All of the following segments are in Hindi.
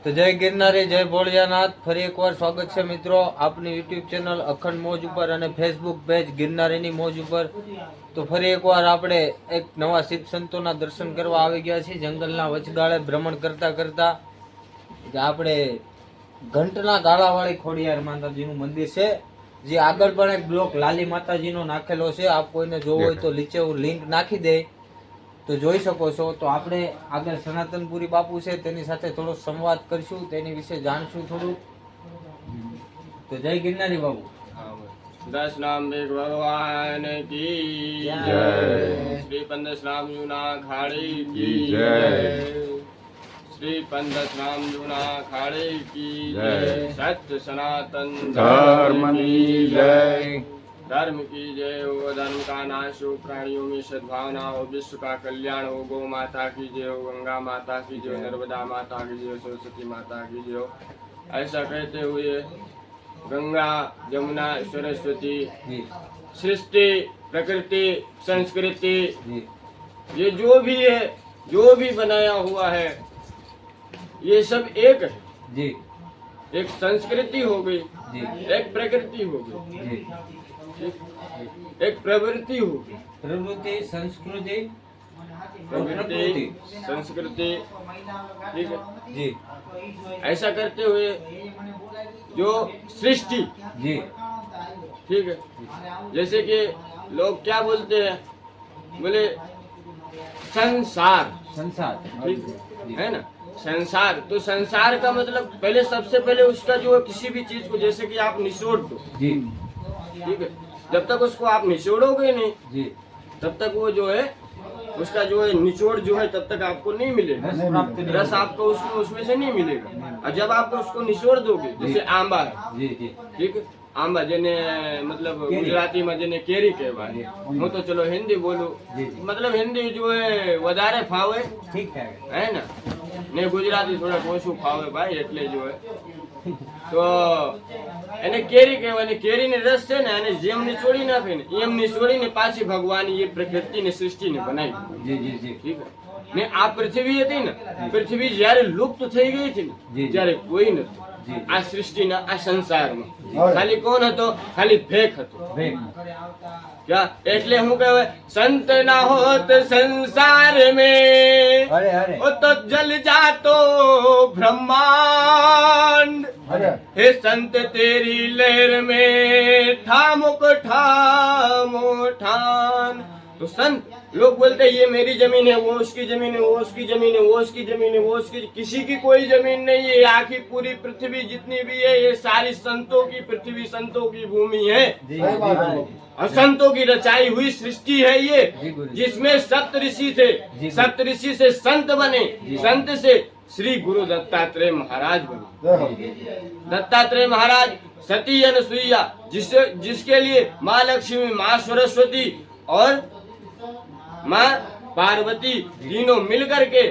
તો જય ગિરનારી, જય ભોળિયાનાથ. ફરી એકવાર સ્વાગત છે મિત્રો આપની યુટ્યુબ ચેનલ અખંડ મોજ ઉપર અને ફેસબુક પેજ ગિરનારીની મોજ ઉપર. તો ફરી એકવાર આપણે એક નવા સિદ્ધ સંતોના દર્શન કરવા આવી ગયા છીએ. જંગલના વચગાળે ભ્રમણ કરતા કરતા આપણે ઘંટના ગાળાવાળી ખોડિયાર માતાજીનું મંદિર છે, જે આગળ પણ એક બ્લોક લાલી માતાજીનો નાખેલો છે. આપ કોઈને જોવો હોય તો નીચે હું લિંક નાખી દે તો જોઈ શકો છો. તો આપણે આગળ સનાતનપુરી બાપુ છે તેની સાથે થોડો સંવાદ કરશું, તેની વિશે જાણશું થોડું. તો જય ગિરનારી બાપુ. દસ નામ એક ભગવાન કી જય. શ્રી પંદસ નામ જૂના ખાડી કી જય. શ્રી પંદસ નામ જૂના ખાડી કી જય. સત્ય સનાતન ધર્મ की जय. धर्म की जय हो. धर्म का नाश हो, प्राणियों में सद्भावना हो, विश्व का कल्याण हो. गौ माता की जय हो, गंगा माता की जय हो, नर्मदा माता की जय हो, सरस्वती माता की जय हो. ऐसा कहते हुए गंगा जमुना सरस्वती सृष्टि प्रकृति संस्कृति ये जो भी है, जो भी बनाया हुआ है, ये सब एक है जी. एक संस्कृति हो गई जी. एक प्रकृति हो गई, जी. एक प्रवृत्ति हो गई. प्रवृत्ति, संस्कृति, प्रवृत्ति संस्कृति, ठीक है जी. ऐसा करते हुए जो सृष्टि, जी. ठीक है. जैसे कि लोग क्या बोलते हैं, बोले संसार, संसार, ठीक है ना. संसार, तो संसार का मतलब पहले सबसे पहले उसका जो है किसी भी चीज को जैसे कि आप निचोड़ दो, जी. ठीक है. जब तक उसको आप निचोड़ोगे नहीं जी. तब तक वो जो है उसका जो है निचोड़ जो है तब तक आपको नहीं मिलेगा, रस प्राप्त नहीं रस आपको उसमें से नहीं मिलेगा. और जब आप उसको निचोड़ दोगे, जैसे आंबा है, जी. जी. ठीक है. आंबा जेने मतलब केरी. गुजराती में जेने केरी कहवाय. હું તો ચલો હિન્દી બોલું, जी. मतलब हिंदी जो है વધારે ફાવે ठीक है. है ना, ને ગુજરાતી થોડા ઓછું ફાવે ભાઈ, એટલે જો હે તો એને કેરી કહેવાય. ને કેરીને રસ છે ને, અને જેમ નિચોડી નાખે ને એમ નિચોડીને પાછી ભગવાન એ પ્રકૃતિને સૃષ્ટિને બનાવી. जी. जी. जी. ठीक है. ને આ પૃથ્વી હતી ને, પૃથ્વી જ્યારે લુપ્ત થઈ ગઈ હતી जी. ને, ત્યારે કોઈ નતું जी. આ સૃષ્ટિના આ સંસારમાં. ખાલી કોણ હતો? ખાલી ભેખ હતો. भेग. क्या એટલે હું કહેવાય, સંત ના હોત સંસાર में अरे अरे ओ तो जल जातो ब्रह्मांड. हे संत तेरी लहर में ठामो को ठामो ठान. तो संत लोग बोलते हैं ये मेरी जमीन है, वो उसकी जमीन है, वो उसकी जमीन है, वो उसकी जमीन है, वो उसकी, किसी की कोई जमीन नहीं है. आखिर पूरी पृथ्वी जितनी भी है ये सारी संतों की पृथ्वी, संतों की भूमि है. जी. और संतों की रचाई हुई सृष्टि है ये, जी गुरु जी. जिसमें सप्त ऋषि थे. जी। सप्त ऋषि से संत बने, जी। संत से श्री गुरु दत्तात्रेय महाराज बने. दत्तात्रेय महाराज सती अनसुईया, जिसके लिए माँ लक्ष्मी, माँ सरस्वती और माँ पार्वती तीनों मिलकर के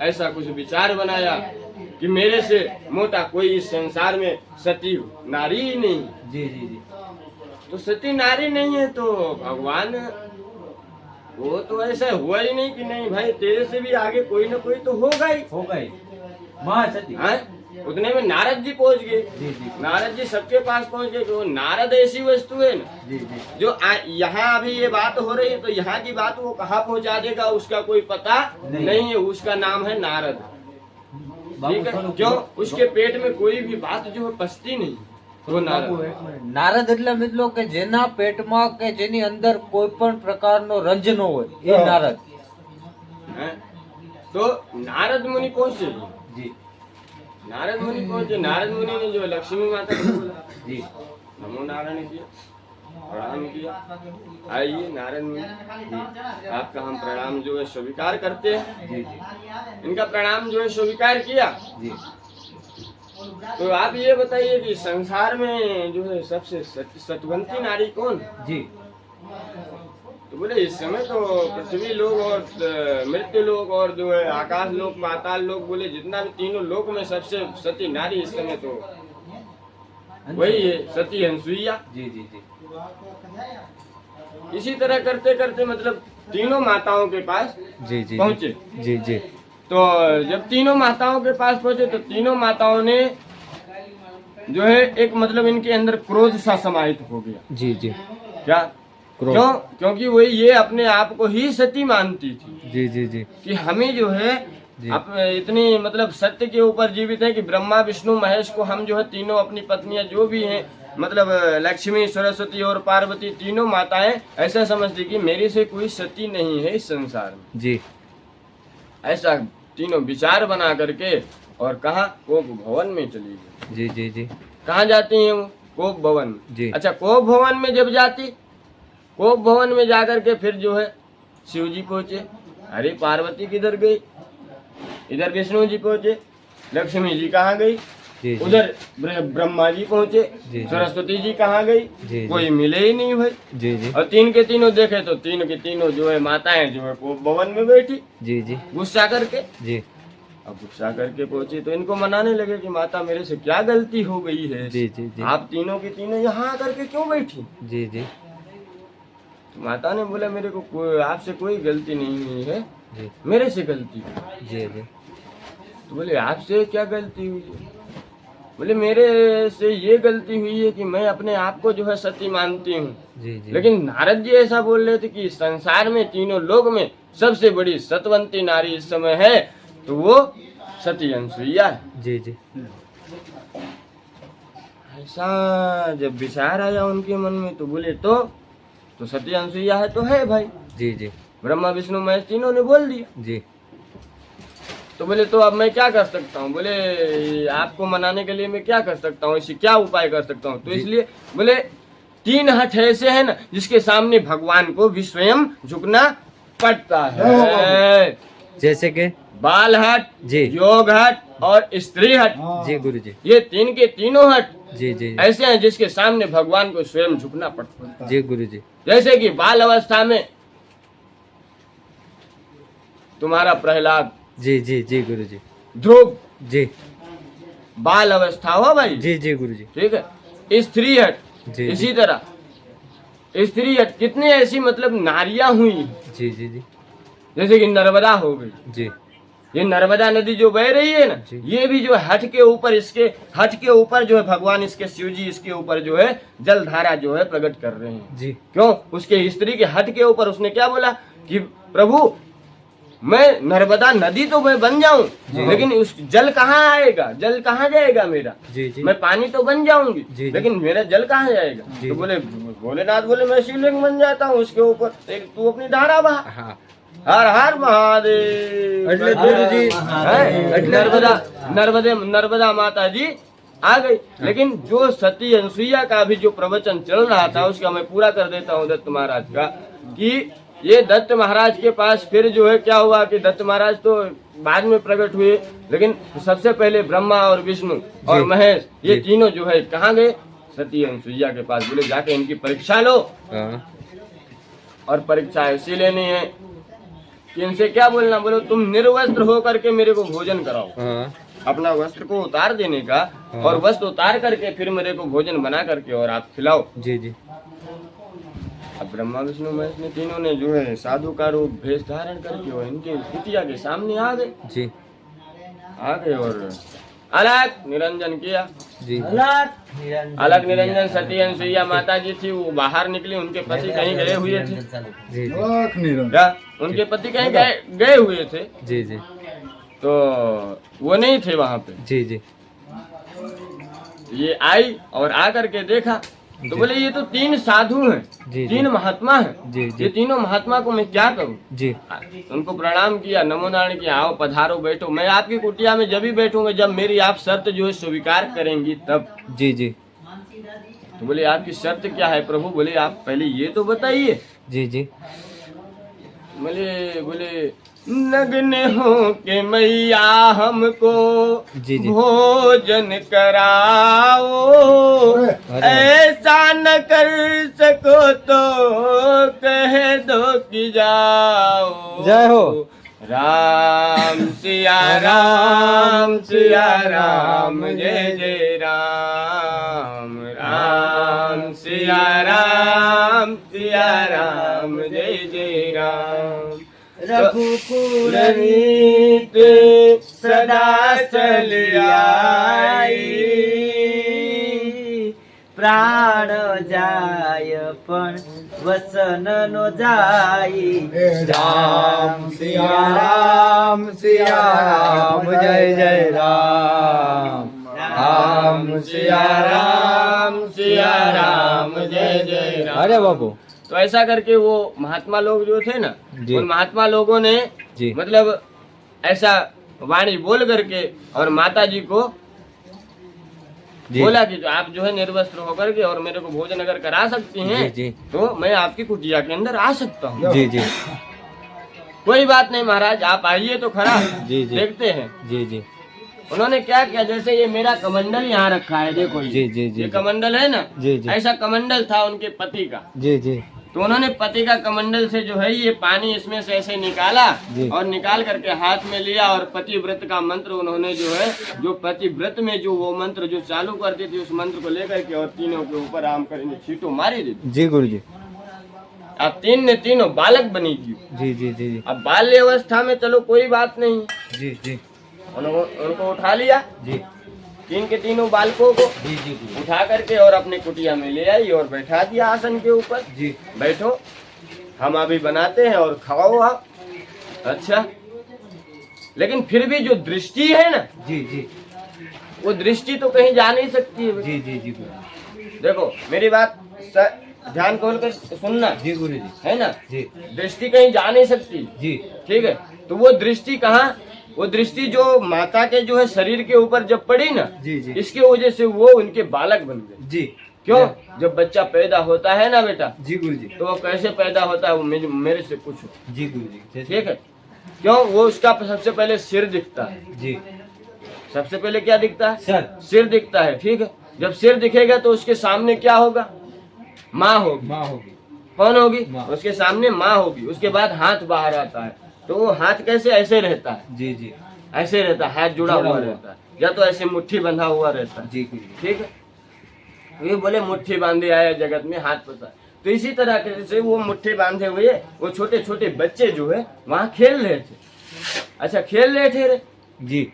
ऐसा कुछ विचार बनाया कि मेरे से मोटा कोई इस संसार में सती नारी ही नहीं. जी. जी. जी. तो सती नारी नहीं है तो भगवान वो तो ऐसा हुआ ही नहीं कि नहीं भाई तेरे से भी आगे कोई ना कोई तो होगा ही. हो गई महासती. हाँ? उतने में नारद जी पहुंच गए. जी. जी. नारद जी सबके पास पहुंच गए. तो नारद ऐसी वस्तु है ना, जी. जी. जो यहाँ अभी ये बात हो रही है तो यहाँ की बात वो कहाँ पहुंचा देगा उसका कोई पता नहीं है. उसका नाम है नारद. ठीक है. क्यों? उसके पेट में कोई भी बात जो है पचती नहीं. तो नारद, નારદ એટલે મિત્રો કે જેના પેટમાં કે જેની અંદર કોઈ પણ પ્રકારનો રંજ ન હોય એ નારદ. हैं? तो नारद मुनि पहुंचे. जी. नारद मुनि पहुंचे. नारद मुनि ने जो लक्ष्मी माता को बोला, जी. नमो नारायण किया, प्रणाम किया. आइए नारद मुनि, आपका हम प्रणाम जो है स्वीकार करते हैं. जी. जी. इनका प्रणाम जो है स्वीकार किया. जी. तो आप ये बताइए कि संसार में जो है सबसे सतवंती नारी कौन? जी. तो बोले इस समय तो पृथ्वी लोक और मृत्यु लोक और जो है आकाश लोक, पाताल लोक, बोले जितना भी तीनों लोक में सबसे सती नारी इस समय तो वही है, सती अनसुईया. जी. जी. जी. इसी तरह करते करते मतलब तीनों माताओं के पास जी. जी. पहुंचे. जी. जी. तो जब तीनों माताओं के पास पहुंचे तो तीनों माताओं ने जो है एक मतलब इनके अंदर क्रोध सा समाहित हो गया। जी जी। क्या क्रोध। क्यों? क्योंकि वही ये अपने आप को ही सती मानती थी जी जी जी कि हमें जो है जी। इतनी मतलब सत्य के ऊपर जीवित है कि ब्रह्मा विष्णु महेश को हम जो है तीनों अपनी पत्नियां जो भी हैं मतलब लक्ष्मी सरस्वती और पार्वती तीनों माताएं ऐसा समझती कि मेरे से कोई सती नहीं है इस संसार में। जी ऐसा तीनों विचार बना करके और कहा कोप भवन में चली गई। जी जी जी कहाँ जाती हैं वो? कोप भवन जी। में। अच्छा, कोप भवन में जब जाती, कोप भवन में जाकर के फिर जो है शिव जी पहुंचे। अरे पार्वती किधर गई? इधर विष्णु जी पहुंचे। लक्ष्मी जी कहाँ गई? जी जी उधर ब्रह्मा जी पहुंचे। जी। सरस्वती जी कहाँ गई? जी। कोई मिले ही नहीं भाई। जी जी और तीन के तीनों देखे तो तीन के तीनों जो है माताएं जो है कोप भवन में बैठी जी जी गुस्सा करके। जी अब गुस्सा करके पहुंची तो इनको मनाने लगे कि माता मेरे से क्या गलती हो गई है, जी जी जी आप तीनों की तीनों यहाँ आकर के क्यों बैठी? जी जी तो माता ने बोला मेरे को आपसे कोई गलती नहीं हुई है, जी मेरे से गलती हुई। जी जी तो बोले आपसे क्या गलती हुई है? बोले मेरे से ये गलती हुई है कि मैं अपने आप को जो है सती मानती हूँ, जी जी लेकिन नारद जी ऐसा बोल रहे थे कि संसार में तीनों लोग में सबसे बड़ी सतवंती नारी इस समय है तो वो सती अनसुईया है। जी जी ऐसा जब विचार आया उनके मन में तो बोले तो सती अनसुईया है तो है भाई। जी जी ब्रह्मा विष्णु महेश तीनों ने बोल दिया। जी तो बोले तो अब मैं क्या कर सकता हूँ? बोले आपको मनाने के लिए मैं क्या कर सकता हूँ, इसे क्या उपाय कर सकता हूँ? तो जी। इसलिए बोले तीन हठ ऐसे है ना जिसके सामने भगवान को भी स्वयं झुकना पड़ता है। जैसे के बाल हट, जी। योग हट और स्त्री हट। जी गुरु जी। ये तीन के तीनों हट जी जी ऐसे हैं जिसके सामने भगवान को स्वयं झुकना पड़ता है। जी गुरु जी। जैसे कि बाल अवस्था में तुम्हारा प्रहलाद, जी जी जी गुरु जी। ध्रुव, जी बाल अवस्था हो भाई। जी जी गुरु जी। ठीक है। स्त्री हट जी, इसी जी। तरह स्त्री हट कितनी ऐसी मतलब नारियां हुई हैं। जी जी जी जैसे कि नर्मदा हो गई, जी ये नर्मदा नदी जो बह रही है ना, जी। ये भी जो हट के ऊपर, इसके हट के ऊपर जो है भगवान इसके शिव जी इसके ऊपर जो है जल धारा जो है प्रकट कर रहे हैं। जी क्यों? उसके स्त्री के हट के ऊपर उसने क्या बोला कि प्रभु मैं नर्मदा नदी तो मैं बन जाऊं, लेकिन उस जल कहाँ आएगा, जल कहाँ जाएगा मेरा? जी जी मैं पानी तो बन जाऊंगी, जी। लेकिन मेरा जल कहाँ जाएगा? जी। तो बोले भोलेनाथ बोले मैं शिवलिंग बन जाता हूँ उसके ऊपर, तू अपनी धारा बहा। हाँ हर हर महादेव। એટલે ગુરુજી, हैं? नर्मदा माता जी आ गई। लेकिन जो सती अनसुईया का भी जो प्रवचन चल रहा था उसका मैं पूरा कर देता हूँ दत्त महाराज का, कि ये दत्त महाराज के पास फिर जो है क्या हुआ कि दत्त महाराज तो बाद में प्रकट हुए, लेकिन सबसे पहले ब्रह्मा और विष्णु और महेश ये जी। तीनों जो है कहाँ गए? सती अनसुईया के पास। बोले जाके इनकी परीक्षा लो। हाँ और परीक्षा ऐसी लेनी है कि इनसे क्या बोलना? बोलो तुम निर्वस्त्र होकर के मेरे को भोजन कराओ। हाँ अपना वस्त्र को उतार देने का और वस्त्र उतार करके फिर मेरे को भोजन बना करके और आप खिलाओ। जी जी अब ब्रह्मा विष्णु महेश ने तीनों ने जो है साधु का रूप भेष धारण करके और इनके कुटिया के सामने आ गए। जी आ गए और अलग निरंजन किया। जी अलग निरंजन सती अनसुईया माता जी थी, वो बाहर निकली, उनके पति कहीं गए हुए थे। जी जी क्या? उनके पति कहीं गए हुए थे, जी जी तो वो नहीं थे वहां पे। जी जी ये आई और आकर के देखा तो बोले ये तो तीन साधु हैं, जी, तीन महात्मा हैं। जी, जी। ये तीनों महात्मा को मैं क्या करूं? जी उनको प्रणाम किया, नमो नारायण किया, आओ पधारो बैठो। मैं आपकी कुटिया में जब भी बैठूंगा जब मेरी आप शर्त जो है स्वीकार करेंगी तब। जी जी तो बोले आपकी शर्त क्या है प्रभु? बोले आप पहले ये तो बताइए। जी जी बोले नग्न हो के मैया हमको जी, जी। भोजन कराओ, ऐसा न कर सको तो कह दो कि जाओ। जय हो। राम सिया राम सिया राम जय जय राम, राम सिया राम जय जय राम। रघुकुल रीत सदा चलियाई प्राण जाय पण वसन नो जाई राम सिया राम जय जय राम राम सिया राम जय जय राम। अरे बाबू तो ऐसा करके वो महात्मा लोग जो थे ना, जी। उन महात्मा लोगों ने जी। मतलब ऐसा वाणी बोल करके और माता जी को जी। बोला कि जो आप जो है निर्वस्त्र होकर के और मेरे को भोजन अगर करा सकती हैं, जी, जी। तो मैं आपकी कुटिया के अंदर आ सकता हूँ। जी जी कोई बात नहीं महाराज, आप आइए तो खरा, जी, जी। देखते हैं। जी जी उन्होंने क्या किया, जैसे ये मेरा कमंडल यहाँ रखा है, देखो ये। जी, जी, जी, ये जी। कमंडल है ना, जी, जी। ऐसा कमंडल था उनके पति का। जी जी तो उन्होंने पति का कमंडल से जो है ये पानी इसमें से ऐसे निकाला जी। और निकाल करके हाथ में लिया और पतिव्रत का मंत्र उन्होंने जो है, जो पतिव्रत में जो वो मंत्र जो चालू करती थी, उस मंत्र को लेकर के और तीनों के ऊपर आम करके छींटो मारी दी। जी गुरु जी। अब तीन ने तीनों बालक बनी थी। जी जी जी जी अब बाल्य अवस्था में चलो कोई बात नहीं, जी जी उनको उठा लिया, जी तीन के तीनों बालकों को जी जी गुरु उठा करके और अपने कुटिया में ले आई और बैठा दिया आसन के ऊपर। जी बैठो, हम अभी बनाते हैं और खाओ आप। अच्छा, लेकिन फिर भी जो दृष्टि है ना, जी जी वो दृष्टि तो कहीं जा नहीं सकती है। जी जी जी गुरु देखो मेरी बात ध्यान खोल कर सुनना, जी गुरु जी है ना, जी दृष्टि कहीं जा नहीं सकती। जी ठीक है, तो वो दृष्टि कहाँ, वो दृष्टि जो माता के जो है शरीर के ऊपर जब पड़ी ना, जी जी इसके वजह से वो उनके बालक बन गए। जी क्यों, जब बच्चा पैदा होता है ना बेटा, जी गुरु जी तो वो कैसे पैदा होता है वो मेरे से पूछो। जी गुरु जी ठीक है, क्यों, वो उसका सबसे पहले सिर दिखता है। जी सबसे पहले क्या दिखता है, सर सिर दिखता है। ठीक है, जब सिर दिखेगा तो उसके सामने क्या होगा, माँ होगी। माँ होगी। कौन होगी, माँ। उसके सामने माँ होगी। उसके बाद हाथ बाहर आता है, तो वो हाथ कैसे, ऐसे रहता है, जी जी ऐसे रहता है, हाथ जुड़ा हुआ रहता है, या तो ऐसे मुट्ठी बंधा हुआ रहता है। जी गुरु जी ठीक है, ये बोले मुट्ठी बांधे आया जगत में हाथ पसा। तो इसी तरह से वो मुट्ठी बांधे हुए वो छोटे छोटे बच्चे जो है वहाँ खेल रहे थे। अच्छा, खेल रहे थे रे, जी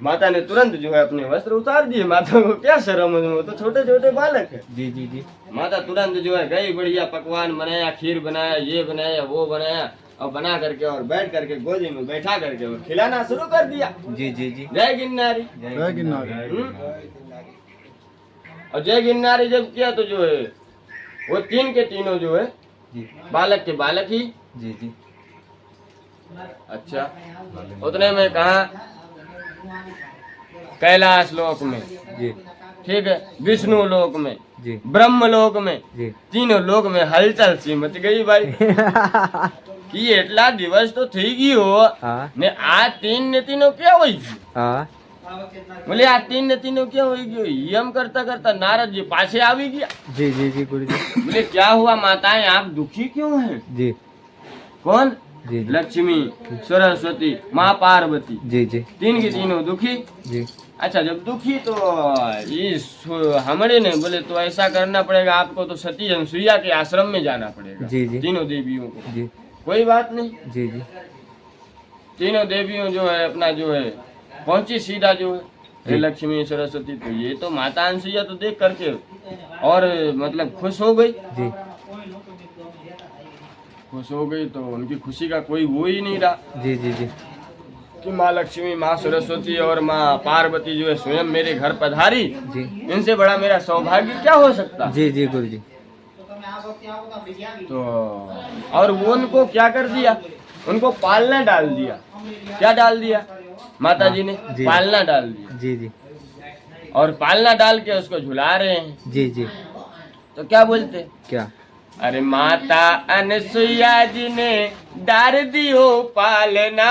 माता ने तुरंत जो है अपने वस्त्र उतार दिए। माता को क्या शर्म है, वो तो छोटे छोटे बालक है। जी जी जी माता तुरंत जो है गई, बढ़िया पकवान बनाया, खीर बनाया, ये बनाया, वो बनाया, और बना करके और बैठ करके गोदी में बैठा करके और खिलाना शुरू कर दिया। जी जी जी जय गिरनारी। जय गिरनारी। और जय गिरनारी जब किया तो जो है वो तीन के तीनों जो है जी बालक के बालक ही। जी जी अच्छा, उतने में कहा कैलाश लोक में, जी ठीक है, विष्णु लोक में, जी ब्रह्म लोक में, जी तीनों लोक में हलचल सी मच गई भाई कि એટલા દિવસ તો થઈ ગયો હા ને આ तीन ने तीनों क्या हुई थी। હા बोले आ तीन ने तीनों क्या हुई गई, यम करता करता नारद जी पाछे આવી गया। जी जी जी गुरु जी बोले क्या हुआ माताएं, आप दुखी क्यों हैं। जी कौन, जी जी लक्ष्मी, सरस्वती, माँ पार्वती, जी जी तीन की तीनों दुखी। जी अच्छा, जब दुखी तो हमारे ने बोले तो ऐसा करना पड़ेगा आपको, तो सती अनसुईया के आश्रम में जाना पड़ेगा। जी, जी। तीनों देवियों को। जी कोई बात नहीं, जी जी तीनों देवियों जो है अपना जो है पहुंची सीधा जो है जी। लक्ष्मी, सरस्वती। तो ये तो माता अनसुईया तो देख करके और मतलब खुश हो गई। जी खुश हो गई तो उनकी खुशी का कोई वो ही नहीं रहा जी जी जी कि माँ लक्ष्मी, माँ सरस्वती और माँ पार्वती जो है स्वयं मेरे घर पधारी। जी इनसे बड़ा मेरा सौभाग्य क्या हो सकता। जी जी गुरु जी तो और वो उनको क्या कर दिया, उनको पालना डाल दिया। क्या डाल दिया, माता जी ने जी। पालना डाल दिया। जी जी और पालना डाल के उसको झुला रहे हैं। जी जी तो क्या बोलते, क्या अरे माता अनसुईया जी ने डार दियो पालना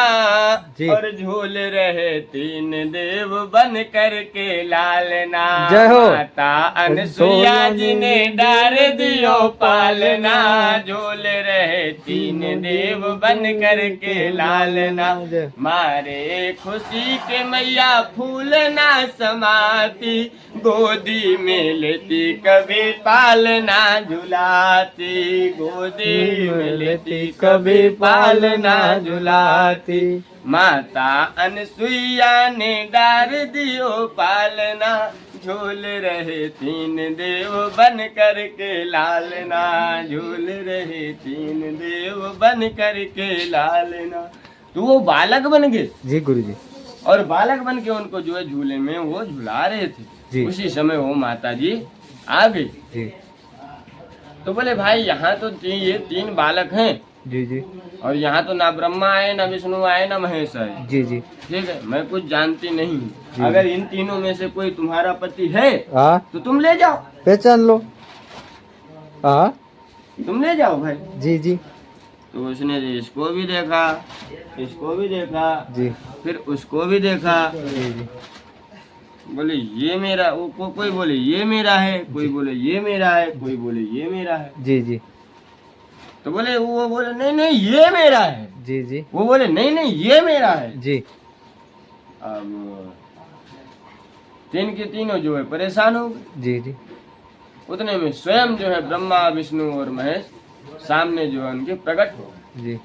जी। और झूल रहे तीन देव बन करके लालना। जय हो। माता अनसुईया जी ने डार दियो पालना, झूल रहे तीन देव बन करके लालना। जय। मारे खुशी के मैया फूल ना समाती, गोदी में लेती कभी पालना झुलाती। आती, गोदी में लेती, कभी पालना झुलाती। माता अनसुईया ने डार दियो पालना, झूल रहे तीन देव बन कर के लालना, झूल रहे तीन देव बन कर के लालना। तो वो बालक बन गए जी गुरुजी। और बालक बन के उनको जो है झूले में वो झुला रहे थे। जी। उसी समय वो माता जी आ गई। जी तो बोले भाई यहाँ तो ये तीन बालक हैं, जी जी और यहाँ तो ना ब्रह्मा आए, ना विष्णु आए, ना महेश आए। जी जी। ठीक है, मैं कुछ जानती नहीं हूँ। जी। अगर इन तीनों में से कोई तुम्हारा पति है हाँ, तो तुम ले जाओ, पहचान लो। हाँ तुम ले जाओ भाई। जी जी तो उसने इसको भी देखा, इसको भी देखा, जी फिर उसको भी देखा। जी जी बोले ये मेरा, वो कोई बोले ये मेरा है, कोई बोले ये मेरा है, कोई बोले ये मेरा है। जी जी तो बोले वो बोले नहीं नहीं ये मेरा है, जी जी वो बोले नहीं नहीं ये मेरा है। जी अब तीन के तीनों जो है परेशान हो गए। जी जी उतने में स्वयं जो है ब्रह्मा विष्णु और महेश सामने जो है उनके प्रकट हो गए। जी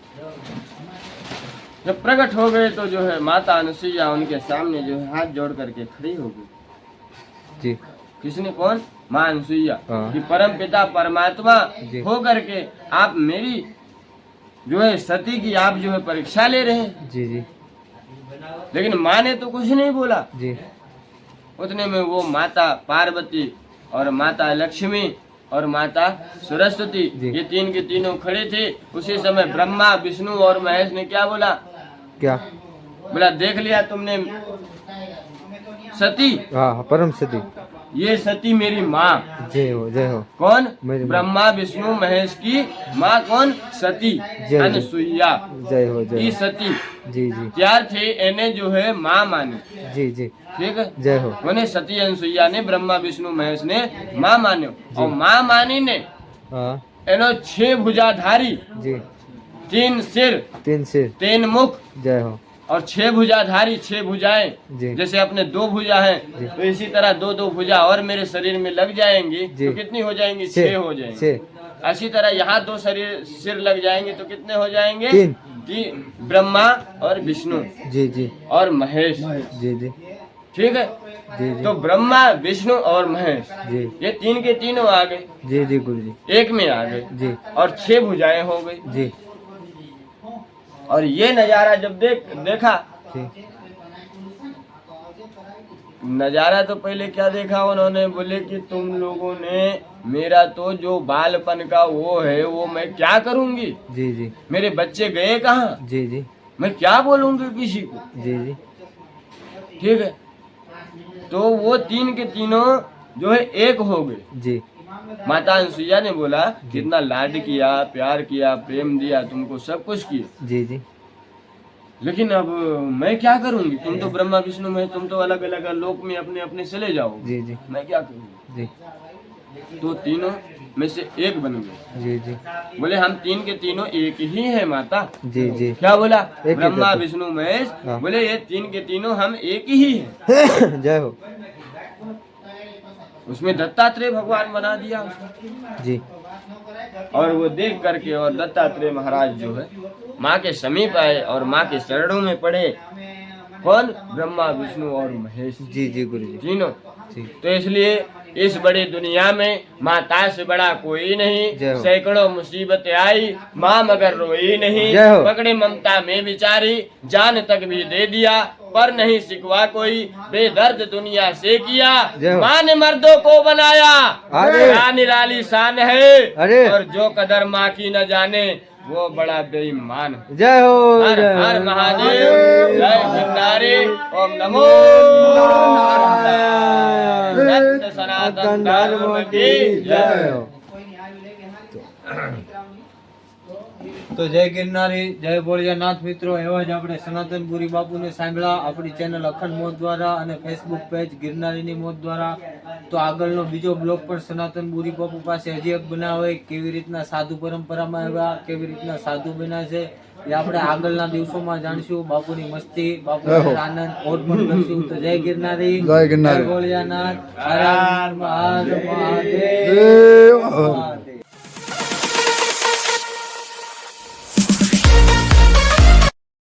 जब प्रकट हो गए तो जो है माता अनुसुईया उनके सामने जो है हाथ जोड़ करके खड़ी हो गई। जी किसने, कौन? माँ अनुसुईया। हाँ। कि परम पिता परमात्मा जी। हो करके आप मेरी जो है सती की आप जो है परीक्षा ले रहे हैं। जी जी लेकिन माँ ने तो कुछ नहीं बोला। जी उतने में वो माता पार्वती और माता लक्ष्मी और माता सरस्वती जी। ये तीन के तीनों खड़े थे। उसी समय ब्रह्मा विष्णु और महेश ने क्या बोला? क्या? बोला देख लिया तुमने सती, हाँ, परम सती। ये सती मेरी माँ। जय हो जय हो। कौन? मेरी माँ। ब्रह्मा विष्णु महेश की माँ कौन? सती जय हो। अनुसुईया। जय हो जय ये हो। सती जी जी त्यार थे, इन्हें जो है माँ माने। जी जी ठीक है, जय हो। उन्हें सती अनुसुईया ने ब्रह्मा विष्णु महेश ने माँ माने। और माँ मानी ने हाँ इन्हों 6 भुजाधारी, जी 3 सिर, 3 सिर। 3 मुख जय हो। और 6 भुजाधारी, 6 भुजाएं। जी जैसे अपने 2 भुजा जी। हैं तो इसी तरह 2-2 भुजा और मेरे शरीर में लग जाएंगी जी। तो कितनी हो जाएंगी? 6 6 हो जाएंगी। 6। इसी तरह यहाँ 2 सिर लग जाएंगे तो कितने हो जाएंगे? 3। कि ब्रह्मा और विष्णु जी जी और महेश। जी जी ठीक है, जी जी तो ब्रह्मा विष्णु और महेश जी ये 3 के तीनों आ गए, जी जी गुरु जी। एक में आ गए जी और 6 भुजाएं हो गई। जी और ये नजारा जब देखा, जी नजारा तो पहले क्या देखा उन्होंने? बोले कि तुम लोगों ने मेरा तो जो बालपन का वो है वो मैं क्या करूंगी? जी जी मेरे बच्चे गए कहाँ? जी जी मैं क्या बोलूंगी किसी को? जी जी ठीक है, तो वो 3 के तीनों जो है एक हो गए। जी माता अनुसुईया ने बोला कितना लाड किया, प्यार किया, प्रेम दिया, तुमको सब कुछ किया, जी जी लेकिन अब मैं क्या करूंगी? तुम तो ब्रह्मा विष्णु में, तुम तो अलग अलग लोक में अपने अपने चले जाओ, जी जी मैं क्या करूंगी? जी तो तीनों में से एक बन गए। जी जी बोले हम 3 के तीनों एक ही है माता। जी जी क्या बोला? ही ब्रह्मा तत्व। विष्णु महेश। हाँ। बोले ये 3 के तीनों हम एक ही है। जय हो। उसमें दत्तात्रेय भगवान बना दिया उसको। जी और वो देख करके और दत्तात्रेय महाराज जो है माँ के समीप आए और माँ के चरणों में पड़े। कौन? ब्रह्मा विष्णु और महेश जी जी गुरु जी। तीनों। जी तो इसलिए इस बड़ी दुनिया में माता से बड़ा कोई नहीं। जय हो। सैकड़ों मुसीबतें आई, माँ मगर रोई नहीं। जय हो। पकड़े ममता में बिचारी, जान तक भी दे दिया, पर नहीं सिकवा कोई, बेदर्द दुनिया से किया। जय हो। माँ ने मर्दों को बनाया, अरे। क्या निराली शान है। अरे। और जो कदर माँ की न जाने वो बड़ा बेईमान है। जय हो। हर जय हो। हर महादेव, जय गिरनारी। ओम नमो नारायण। सत्य सनातन धर्म की जय। हो। તો જય ગિરનારી, જય ભોળિયાનાથ મિત્રો. એવા જ આપણે સનાતનપુરી બાપુને સાંભળ્યા આપણી ચેનલ અખંડ મોત દ્વારા અને ફેસબુક પેજ ગિરનારીની મોત દ્વારા. તો આગળનો બીજો બ્લોગ પણ સનાતનપુરી બાપુ પાસે હજી એક બનાવે, કેવી રીતના સાધુ પરંપરામાં આવ્યા, કેવી રીતના સાધુ બન્યા છે એ આપણે આગળના દિવસોમાં જાણશું. બાપુની મસ્તી, બાપુનો આનંદ ઓર પણ કરશું. તો જય ગિરનારી, જય ભોળિયાનાથ, હર હર મહાદેવ.